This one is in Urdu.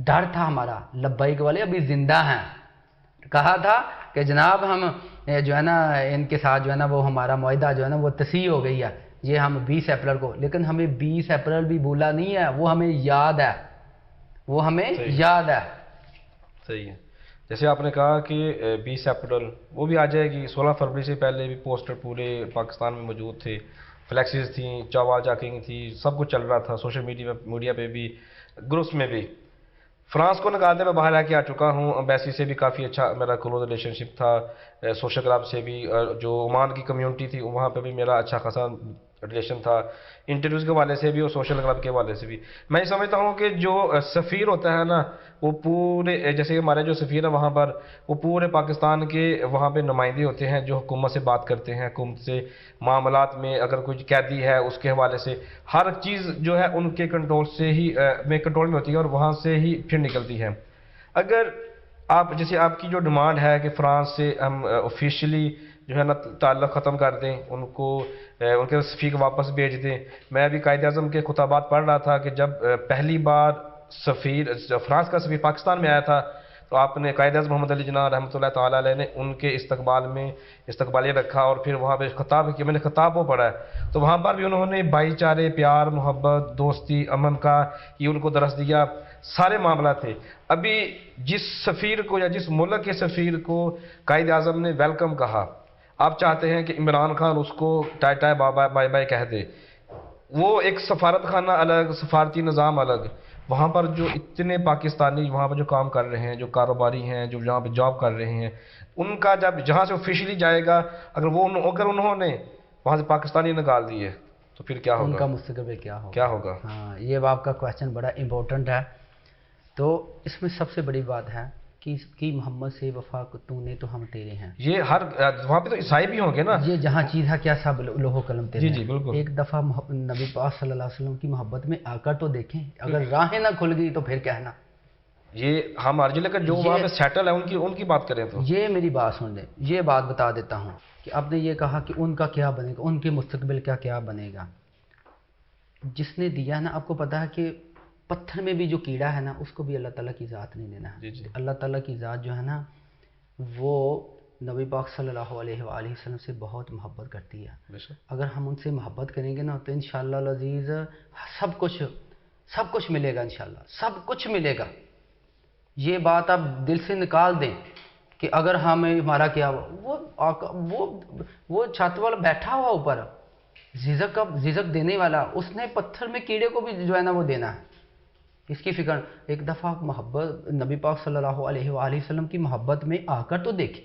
ڈر تھا ہمارا، لبیک والے ابھی زندہ ہیں، کہا تھا کہ جناب ہم جو ہے نا ان کے ساتھ جو ہے نا وہ ہمارا معاہدہ جو ہے نا وہ تصحیح ہو گئی ہے، یہ ہم 20 اپریل کو، لیکن ہمیں 20 اپریل بھی بھولا نہیں ہے، وہ ہمیں یاد ہے، وہ ہمیں یاد ہے۔ صحیح ہے، جیسے آپ نے کہا کہ 20 اپریل وہ بھی آ جائے گی، 16 فروری سے پہلے بھی پوسٹر پورے پاکستان میں موجود تھے، فلیکسز تھیں، چاول جاکنگ تھی، سب کچھ چل رہا تھا سوشل میڈیا پہ بھی، گروپس میں بھی۔ فرانس کو نکالتے میں باہر آ کے آ چکا ہوں، امبیسی سے بھی کافی اچھا میرا کلوز ریلیشن شپ تھا، سوشل کلب سے بھی، جو عمان کی کمیونٹی تھی وہاں پہ بھی میرا اچھا خاصا ریلیشن تھا، انٹرویوز کے حوالے سے بھی اور سوشل کلب کے حوالے سے بھی۔ میں سمجھتا ہوں کہ جو سفیر ہوتا ہے نا وہ پورے، جیسے ہمارے جو سفیر ہیں وہاں پر، وہ پورے پاکستان کے وہاں پہ نمائندے ہوتے ہیں جو حکومت سے بات کرتے ہیں، حکومت سے معاملات میں، اگر کوئی قیدی ہے اس کے حوالے سے ہر چیز جو ہے ان کے کنٹرول سے ہی کنٹرول میں ہوتی ہے اور وہاں سے ہی پھر نکلتی ہے۔ اگر آپ جیسے آپ کی جو ڈیمانڈ ہے کہ فرانس سے ہم آفیشلی جو ہے نا تعلق ختم کر دیں، ان کو ان کے سفیر واپس بھیج دیں، میں ابھی قائد اعظم کے خطابات پڑھ رہا تھا کہ جب پہلی بار فرانس کا سفیر پاکستان میں آیا تھا تو آپ نے قائد اعظم محمد علی جناح رحمۃ اللہ تعالیٰ علیہ نے ان کے استقبال میں استقبالیہ رکھا اور پھر وہاں پہ خطاب کیا، میں نے خطاب وہ پڑھا ہے تو وہاں پر بھی انہوں نے بھائی چارے، پیار، محبت، دوستی، امن کا یہ ان کو درس دیا، سارے معاملات تھے۔ ابھی جس سفیر کو یا جس ملک کے سفیر کو قائد اعظم نے ویلکم کہا، آپ چاہتے ہیں کہ عمران خان اس کو ٹائی ٹائی بائی بائی کہہ دے، وہ ایک سفارت خانہ الگ، سفارتی نظام الگ، وہاں پر جو اتنے پاکستانی وہاں پر جو کام کر رہے ہیں، جو کاروباری ہیں، جو جہاں پہ جاب کر رہے ہیں، ان کا جب جہاں سے آفیشلی جائے گا اگر انہوں نے وہاں سے پاکستانی نکال دیے تو پھر کیا ان ہوگا؟ کا مستقبل کیا ہوگا؟ کیا ہوگا؟ ہاں، یہ آپ کا کویشچن بڑا امپورٹنٹ ہے۔ تو اس میں سب سے بڑی بات ہے کہ محمد سے وفا تو نے تو ہم تیرے ہیں، یہ ہر وہاں پہ تو عیسائی بھی ہوں گے نا، یہ جہاں چیز ہے کیا سب لوح و قلم تیرے جی ہیں۔ جی بالکل۔ ایک دفعہ نبی پاک صلی اللہ علیہ وسلم کی محبت میں آ کر تو دیکھیں، اگر راہیں نہ کھل گئی تو پھر کہنا۔ یہ ہم ارجن کا جو وہاں پہ سیٹل ہے ان کی بات کریں تو یہ میری بات سن لیں، یہ بات بتا دیتا ہوں کہ آپ نے یہ کہا کہ ان کا کیا بنے گا، ان کے مستقبل کا کیا بنے گا۔ جس نے دیا نا، آپ کو پتا ہے کہ پتھر میں بھی جو کیڑا ہے نا اس کو بھی اللہ تعالیٰ کی ذات نہیں دینا ہے۔ اللہ تعالیٰ کی ذات جو ہے نا وہ نبی پاک صلی اللہ علیہ وآلہ وسلم سے بہت محبت کرتی ہے۔ اگر ہم ان سے محبت کریں گے نا تو انشاءاللہ العزیز سب کچھ ملے گا، انشاءاللہ سب کچھ ملے گا۔ یہ بات آپ دل سے نکال دیں کہ اگر ہمارا کیا وہ چھت والا بیٹھا ہوا اوپر رزق دینے والا، اس نے پتھر میں کیڑے کو بھی جو ہے نا وہ دینا ہے، اس کی فکر۔ ایک دفعہ محبت نبی پاک صلی اللہ علیہ وآلہ وسلم کی محبت میں آ کر تو دیکھیں۔